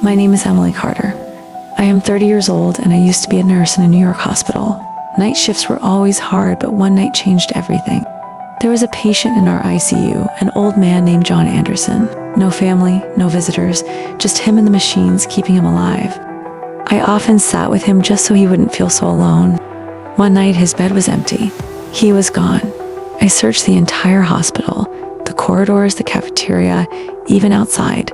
My name is Emily Carter. I am 30 years old and I used to be a nurse in a New York hospital. Night shifts were always hard, but one night changed everything. There was a patient in our ICU, an old man named John Anderson. No family, no visitors, just him and the machines keeping him alive. I often sat with him just so he wouldn't feel so alone. One night his bed was empty. He was gone. I searched the entire hospital, the corridors, the cafeteria, even outside,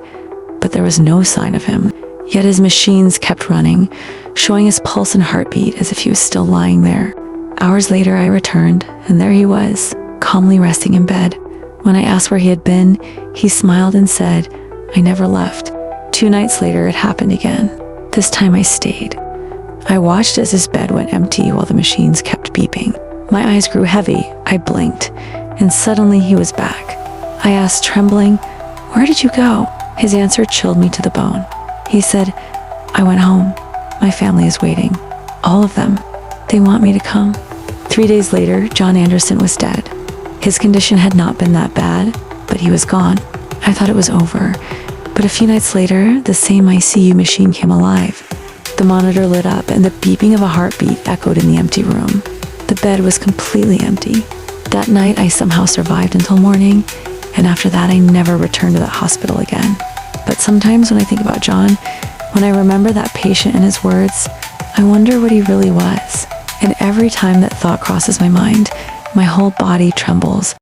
but there was no sign of him. Yet his machines kept running, showing his pulse and heartbeat as if he was still lying there. Hours later, I returned, and there he was, calmly resting in bed. When I asked where he had been, he smiled and said, "I never left." 2 nights later, it happened again. This time I stayed. I watched as his bed went empty while the machines kept beeping. My eyes grew heavy. I blinked, and suddenly he was back. I asked, trembling, "Where did you go?" His answer chilled me to the bone. He said, "I went home. My family is waiting. All of them. They want me to come." 3 days later, John Anderson was dead. His condition had not been that bad, but he was gone. I thought it was over. But a few nights later, the same ICU machine came alive. The monitor lit up and the beeping of a heartbeat echoed in the empty room. The bed was completely empty. That night, I somehow survived until morning, and after that, I never returned to that hospital again. But sometimes when I think about John, when I remember that patient and his words, I wonder what he really was. And every time that thought crosses my mind, my whole body trembles.